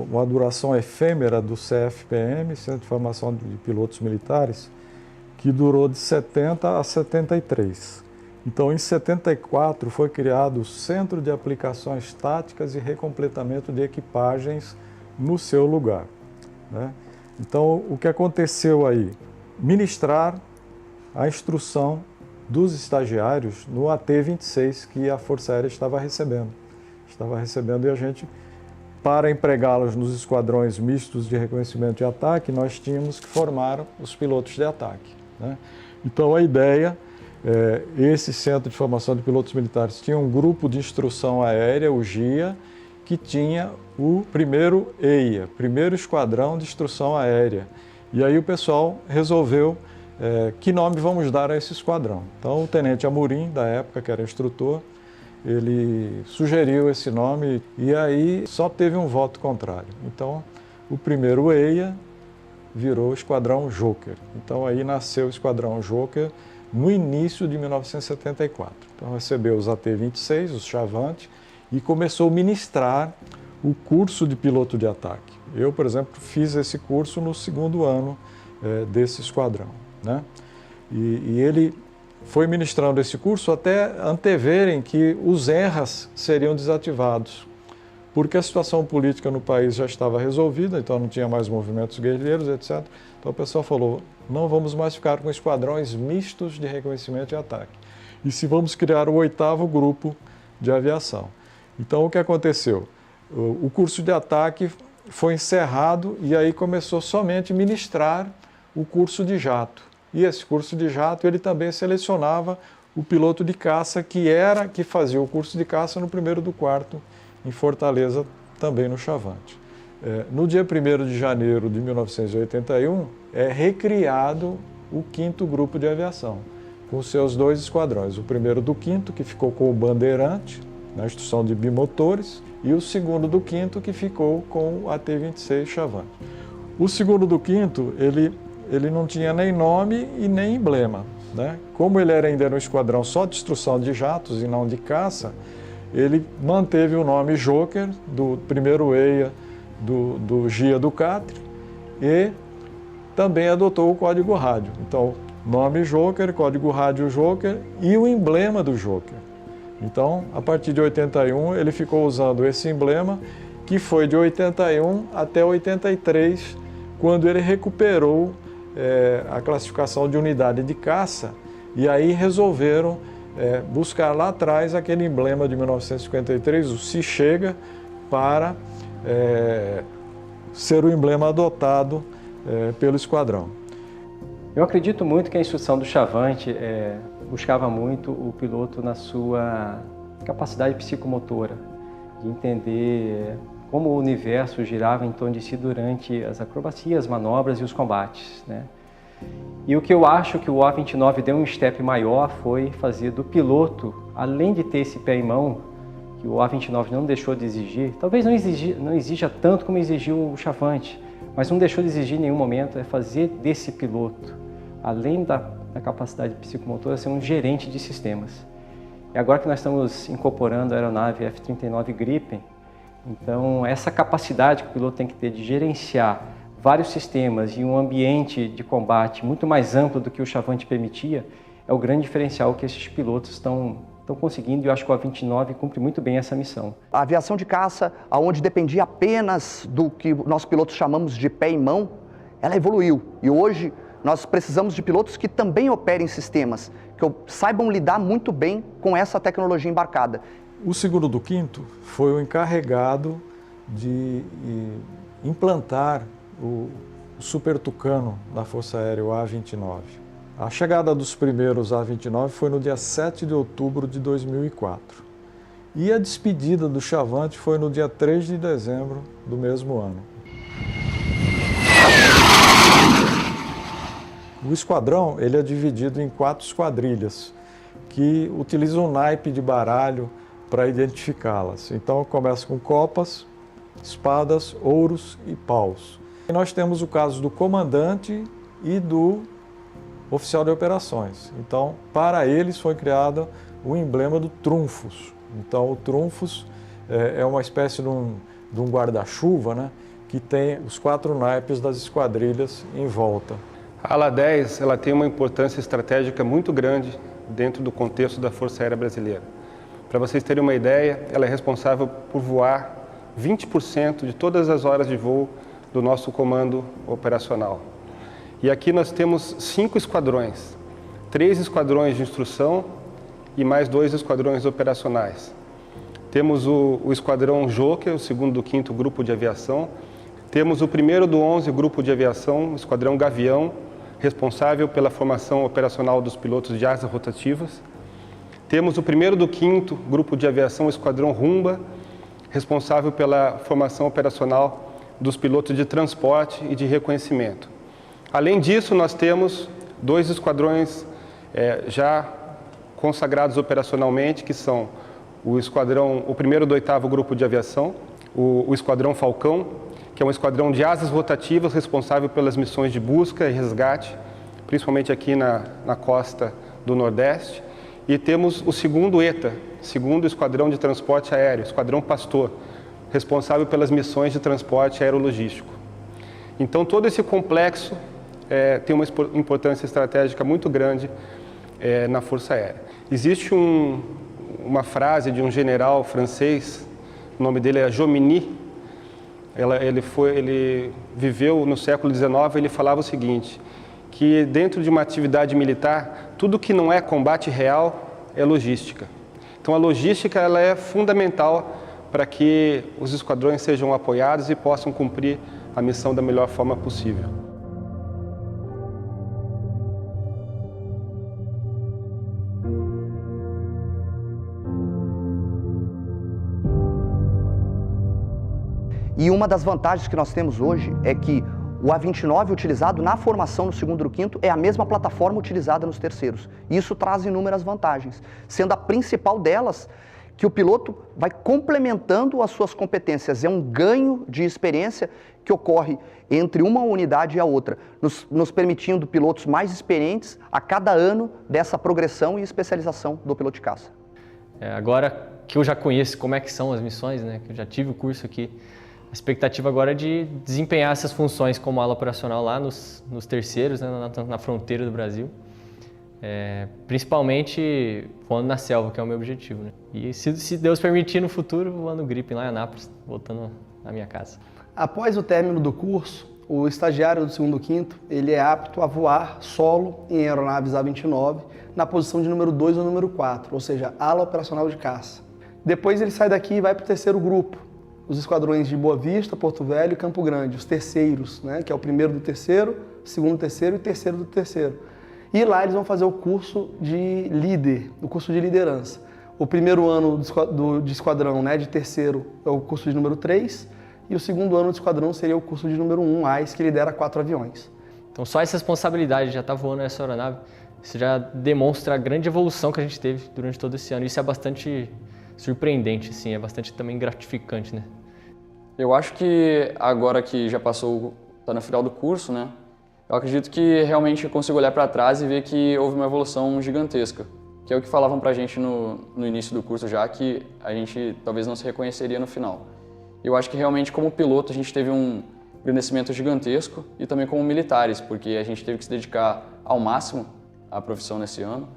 uma duração efêmera do CFPM, Centro de Formação de Pilotos Militares, que durou de 70 a 73. Então, em 74 foi criado o Centro de Aplicações Táticas e Recompletamento de Equipagens no seu lugar, né? Então, o que aconteceu aí? Ministrar a instrução dos estagiários no AT-26 que a Força Aérea estava recebendo e a gente, para empregá-los nos esquadrões mistos de reconhecimento e ataque, nós tínhamos que formar os pilotos de ataque, né? Então a ideia, esse Centro de Formação de Pilotos Militares tinha um grupo de instrução aérea, o GIA, que tinha o primeiro EIA, primeiro Esquadrão de Instrução Aérea. E aí o pessoal resolveu que nome vamos dar a esse esquadrão. Então o Tenente Amorim, da época, que era instrutor, ele sugeriu esse nome e aí só teve um voto contrário. Então, o primeiro EIA virou o Esquadrão Joker. Então, aí nasceu o Esquadrão Joker no início de 1974. Então, recebeu os AT-26, os Chavante, e começou a ministrar o curso de piloto de ataque. Eu, por exemplo, fiz esse curso no 2º ano desse esquadrão, né? E ele foi ministrando esse curso até anteverem que os ENRAs seriam desativados, porque a situação política no país já estava resolvida, então não tinha mais movimentos guerrilheiros, etc. Então o pessoal falou, não vamos mais ficar com esquadrões mistos de reconhecimento e ataque. E se vamos criar o 8º grupo de aviação. Então o que aconteceu? O curso de ataque foi encerrado e aí começou somente a ministrar o curso de jato. E esse curso de jato, ele também selecionava o piloto de caça que fazia o curso de caça no 1º do 4º, em Fortaleza, também no Chavante. No dia 1º de janeiro de 1981, é recriado o 5º Grupo de Aviação, com seus 2 esquadrões. O 1º do 5º, que ficou com o Bandeirante, na instrução de bimotores, e o 2º do 5º, que ficou com o AT-26 Chavante. O 2º do 5º, ele não tinha nem nome e nem emblema, né? Como ele ainda era um esquadrão só de instrução de jatos e não de caça, ele manteve o nome Joker, do primeiro EIA do GIA Ducati, e também adotou o código rádio. Então, nome Joker, código rádio Joker e o emblema do Joker. Então, a partir de 81, ele ficou usando esse emblema, que foi de 81 até 83, quando ele recuperou a classificação de unidade de caça, e aí resolveram buscar lá atrás aquele emblema de 1953, o Se Chega, para ser o emblema adotado pelo esquadrão. Eu acredito muito que a instrução do Chavante buscava muito o piloto na sua capacidade psicomotora, de entender como o universo girava em torno de si durante as acrobacias, manobras e os combates, né? E o que eu acho que o A29 deu um step maior foi fazer do piloto, além de ter esse pé em mão, que o A29 não deixou de exigir, talvez não exija tanto como exigiu o Chavante, mas não deixou de exigir em nenhum momento, é fazer desse piloto, além da capacidade psicomotora, ser um gerente de sistemas. E agora que nós estamos incorporando a aeronave F-39 Gripen, então essa capacidade que o piloto tem que ter de gerenciar vários sistemas e um ambiente de combate muito mais amplo do que o Chavante permitia, é o grande diferencial que esses pilotos estão conseguindo, e eu acho que o A29 cumpre muito bem essa missão. A aviação de caça, onde dependia apenas do que nós pilotos chamamos de pé em mão, ela evoluiu. E hoje nós precisamos de pilotos que também operem sistemas, que saibam lidar muito bem com essa tecnologia embarcada. O 2º do 5º foi o encarregado de implantar o Super Tucano da Força Aérea, o A29. A chegada dos primeiros A29 foi no dia 7 de outubro de 2004. E a despedida do Chavante foi no dia 3 de dezembro do mesmo ano. O esquadrão ele é dividido em 4 esquadrilhas, que utilizam um naipe de baralho para identificá-las. Então começa com copas, espadas, ouros e paus. E nós temos o caso do comandante e do oficial de operações. Então, para eles foi criado o emblema do trunfos. Então, o trunfos é uma espécie de um guarda-chuva, né, que tem os 4 naipes das esquadrilhas em volta. A ala 10 ela tem uma importância estratégica muito grande dentro do contexto da Força Aérea Brasileira. Para vocês terem uma ideia, ela é responsável por voar 20% de todas as horas de voo do nosso comando operacional. E aqui nós temos 5 esquadrões, 3 esquadrões de instrução e mais 2 esquadrões operacionais. Temos o esquadrão Joker, o 2º do 5º grupo de aviação. Temos o 1º do 11 grupo de aviação, o esquadrão Gavião, responsável pela formação operacional dos pilotos de asas rotativas. Temos o 1º do 5º grupo de aviação, o esquadrão Rumba, responsável pela formação operacional dos pilotos de transporte e de reconhecimento. Além disso, nós temos 2 esquadrões já consagrados operacionalmente, que são o 1º do 8º grupo de aviação, o esquadrão Falcão, que é um esquadrão de asas rotativas responsável pelas missões de busca e resgate, principalmente aqui na costa do Nordeste. E temos o 2º ETA, 2º Esquadrão de Transporte Aéreo, Esquadrão Pastor, responsável pelas missões de transporte aerologístico. Então, todo esse complexo tem uma importância estratégica muito grande na Força Aérea. Existe uma frase de um general francês, o nome dele é Jomini. Ele viveu no século XIX, ele falava o seguinte, que dentro de uma atividade militar, tudo que não é combate real é logística. Então a logística ela é fundamental para que os esquadrões sejam apoiados e possam cumprir a missão da melhor forma possível. E uma das vantagens que nós temos hoje é que o A29 utilizado na formação no 2º do 5º é a mesma plataforma utilizada nos terceiros. Isso traz inúmeras vantagens, sendo a principal delas que o piloto vai complementando as suas competências. É um ganho de experiência que ocorre entre uma unidade e a outra, nos permitindo pilotos mais experientes a cada ano dessa progressão e especialização do piloto de caça. Agora que eu já conheço como é que são as missões, né, que eu já tive o curso aqui, a expectativa agora é de desempenhar essas funções como ala operacional lá nos terceiros, né, na fronteira do Brasil. Principalmente voando na selva, que é o meu objetivo, né? E se Deus permitir no futuro, voando Gripen lá em Anápolis, voltando à minha casa. Após o término do curso, o estagiário do 2º quinto, ele é apto a voar solo em aeronaves A-29 na posição de número 2 ou número 4, ou seja, ala operacional de caça. Depois ele sai daqui e vai para o 3º grupo, os esquadrões de Boa Vista, Porto Velho e Campo Grande, os terceiros, né? Que é o 1º do 3º, 2º do 3º e 3º do 3º. E lá eles vão fazer o curso de líder, o curso de liderança. O primeiro ano de esquadrão, né, de terceiro, é o curso de número 3, e o segundo ano de esquadrão seria o curso de número 1, AIS, que lidera 4 aviões. Então só essa responsabilidade de já estar voando essa aeronave, isso já demonstra a grande evolução que a gente teve durante todo esse ano. Isso é bastante surpreendente, assim, é bastante também gratificante, né? Eu acho que agora que já passou, está no final do curso, né? Eu acredito que realmente eu consigo olhar para trás e ver que houve uma evolução gigantesca, que é o que falavam para a gente no início do curso já, que a gente talvez não se reconheceria no final. Eu acho que realmente como piloto a gente teve um engrandecimento gigantesco e também como militares, porque a gente teve que se dedicar ao máximo à profissão nesse ano.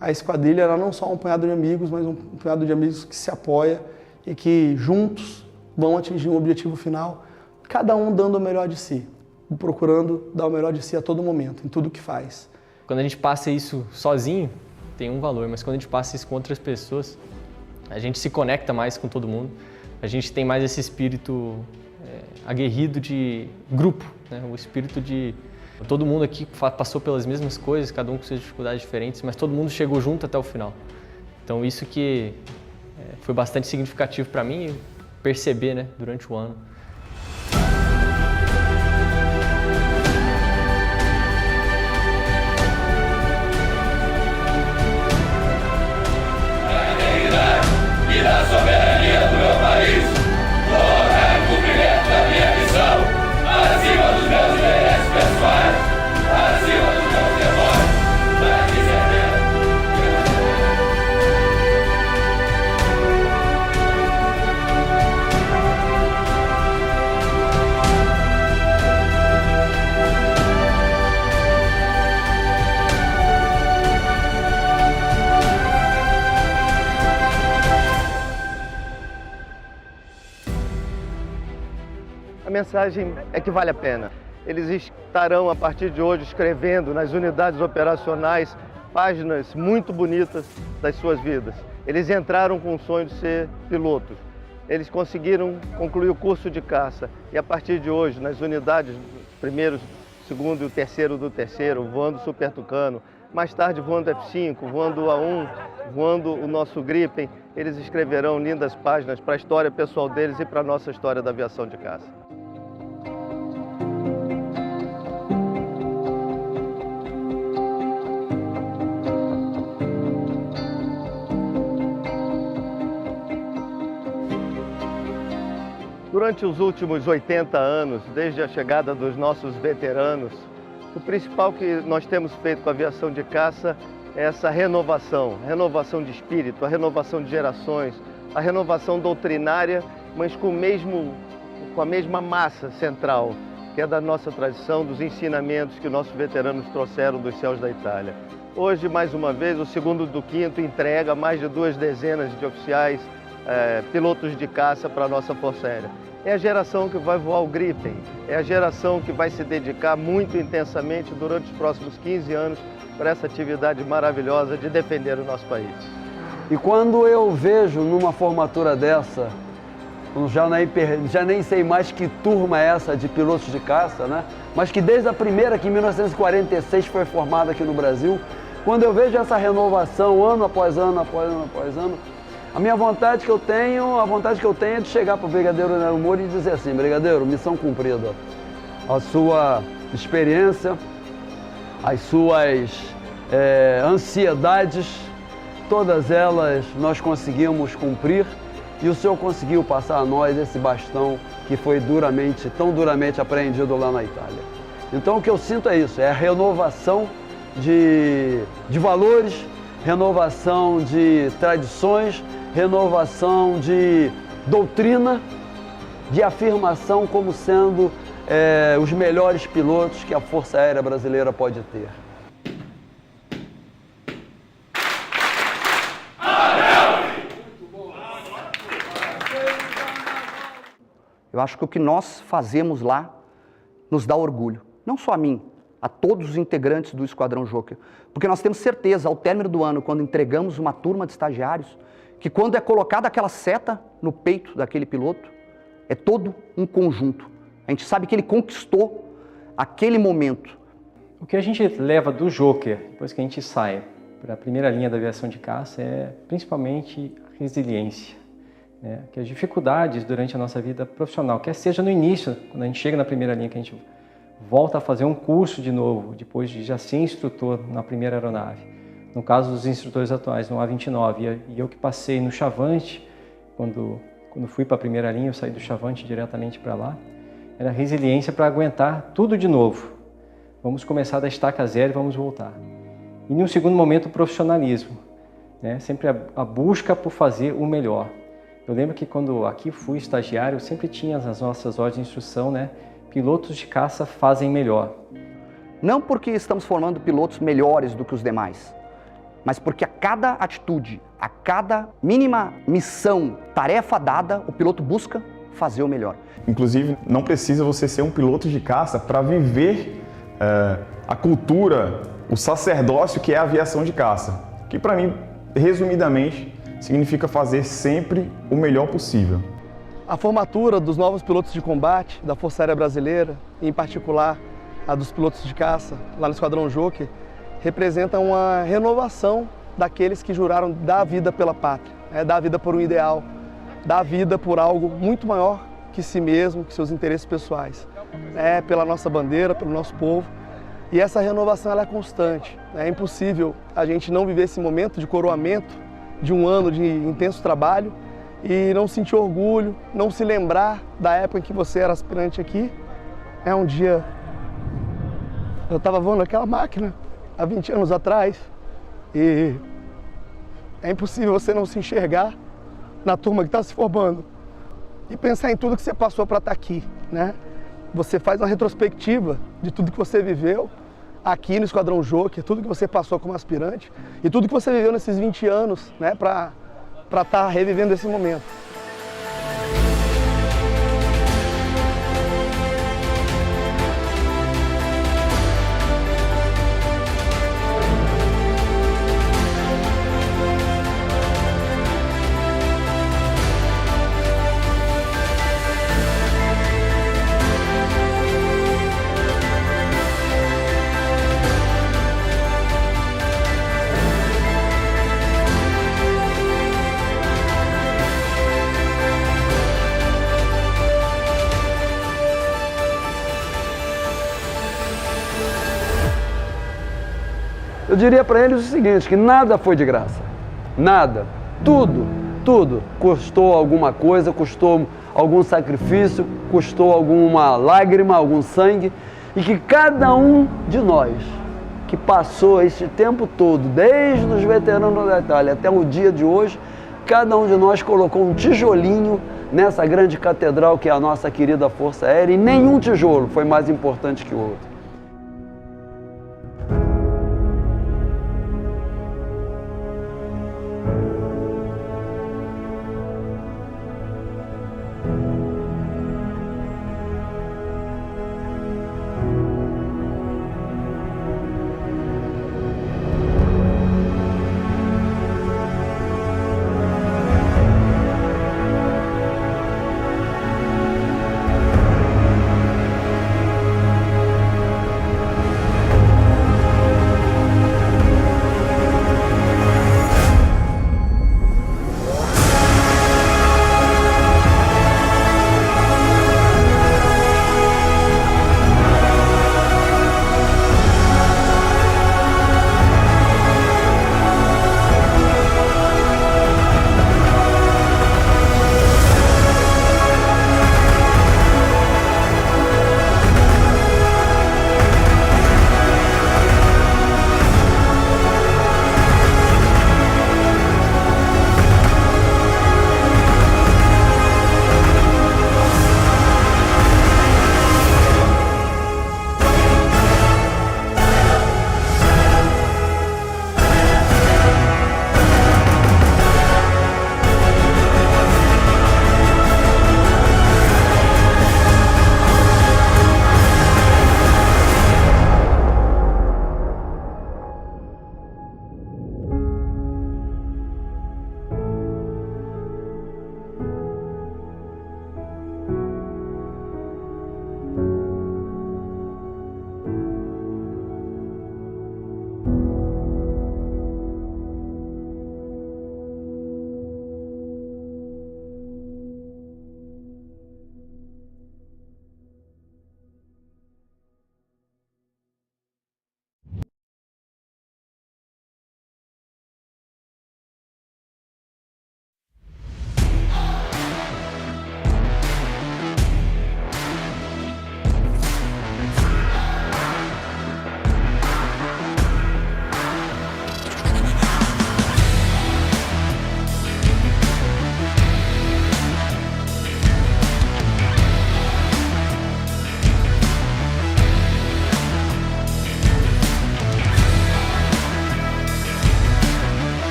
A esquadrilha era não só um punhado de amigos, mas um punhado de amigos que se apoia e que juntos vão atingir um objetivo final, cada um dando o melhor de si, procurando dar o melhor de si a todo momento, em tudo que faz. Quando a gente passa isso sozinho, tem um valor, mas quando a gente passa isso com outras pessoas, a gente se conecta mais com todo mundo, a gente tem mais esse espírito aguerrido de grupo, né? O espírito de todo mundo aqui passou pelas mesmas coisas, cada um com suas dificuldades diferentes, mas todo mundo chegou junto até o final. Então isso que foi bastante significativo para mim perceber, né, durante o ano. E da soberania do meu país, honrar o cumprimento da minha missão, acima dos meus interesses pessoais, acima dos meus demônios, para que A mensagem é que vale a pena. Eles estarão, a partir de hoje, escrevendo nas unidades operacionais páginas muito bonitas das suas vidas. Eles entraram com o sonho de ser pilotos. Eles conseguiram concluir o curso de caça e, a partir de hoje, nas unidades primeiros, segundo e o terceiro do terceiro, voando Super Tucano, mais tarde voando F-5, voando A1, voando o nosso Gripen, eles escreverão lindas páginas para a história pessoal deles e para a nossa história da aviação de caça. Durante os últimos 80 anos, desde a chegada dos nossos veteranos, o principal que nós temos feito com a aviação de caça é essa renovação de espírito, a renovação de gerações, a renovação doutrinária, mas com a mesma massa central, que é da nossa tradição, dos ensinamentos que nossos veteranos trouxeram dos céus da Itália. Hoje, mais uma vez, o 2º do 5º entrega mais de 2 dezenas de oficiais, pilotos de caça para a nossa Força Aérea. É a geração que vai voar o Gripen, é a geração que vai se dedicar muito intensamente durante os próximos 15 anos para essa atividade maravilhosa de defender o nosso país. E quando eu vejo numa formatura dessa, já nem sei mais que turma é essa de pilotos de caça, né? Mas que desde a primeira, que em 1946 foi formada aqui no Brasil, quando eu vejo essa renovação ano após ano, a minha vontade que eu tenho, é de chegar para o Brigadeiro Nero Moro e dizer assim: Brigadeiro, missão cumprida. A sua experiência, as suas ansiedades, todas elas nós conseguimos cumprir e o senhor conseguiu passar a nós esse bastão que foi tão duramente apreendido lá na Itália. Então o que eu sinto é isso, é a renovação de valores, renovação de tradições, renovação de doutrina, de afirmação como sendo os melhores pilotos que a Força Aérea Brasileira pode ter. Eu acho que o que nós fazemos lá nos dá orgulho. Não só a mim, a todos os integrantes do Esquadrão Joker. Porque nós temos certeza, ao término do ano, quando entregamos uma turma de estagiários, que quando é colocada aquela seta no peito daquele piloto, é todo um conjunto. A gente sabe que ele conquistou aquele momento. O que a gente leva do Joker, depois que a gente sai para a primeira linha da aviação de caça, é principalmente a resiliência. Que as dificuldades durante a nossa vida profissional, quer seja no início, quando a gente chega na primeira linha, que a gente volta a fazer um curso de novo, depois de já ser instrutor na primeira aeronave. No caso dos instrutores atuais, no A29, e eu que passei no Chavante, quando fui para a primeira linha, eu saí do Chavante diretamente para lá, era resiliência para aguentar tudo de novo. Vamos começar da estaca zero e vamos voltar. E num segundo momento, o profissionalismo, sempre a busca por fazer o melhor. Eu lembro que quando aqui fui estagiário, eu sempre tinha nas nossas ordens de instrução, pilotos de caça fazem melhor. Não porque estamos formando pilotos melhores do que os demais, mas porque a cada atitude, a cada mínima missão, tarefa dada, o piloto busca fazer o melhor. Inclusive, não precisa você ser um piloto de caça para viver a cultura, o sacerdócio que é a aviação de caça, que para mim, resumidamente, significa fazer sempre o melhor possível. A formatura dos novos pilotos de combate da Força Aérea Brasileira, em particular a dos pilotos de caça lá no Esquadrão Joker, representa uma renovação daqueles que juraram dar a vida pela pátria, dar a vida por um ideal, dar a vida por algo muito maior que si mesmo, que seus interesses pessoais. Pela nossa bandeira, pelo nosso povo. E essa renovação ela é constante. É impossível a gente não viver esse momento de coroamento de um ano de intenso trabalho e não sentir orgulho, não se lembrar da época em que você era aspirante aqui. Um dia eu estava voando aquela máquina há 20 anos atrás e é impossível você não se enxergar na turma que está se formando e pensar em tudo que você passou para estar aqui, Você faz uma retrospectiva de tudo que você viveu aqui no Esquadrão Joker, tudo que você passou como aspirante e tudo que você viveu nesses 20 anos, para estar revivendo esse momento. Eu diria para eles o seguinte, que nada foi de graça, nada, tudo custou alguma coisa, custou algum sacrifício, custou alguma lágrima, algum sangue, e que cada um de nós que passou esse tempo todo, desde os veteranos da Itália até o dia de hoje, cada um de nós colocou um tijolinho nessa grande catedral que é a nossa querida Força Aérea, e nenhum tijolo foi mais importante que o outro.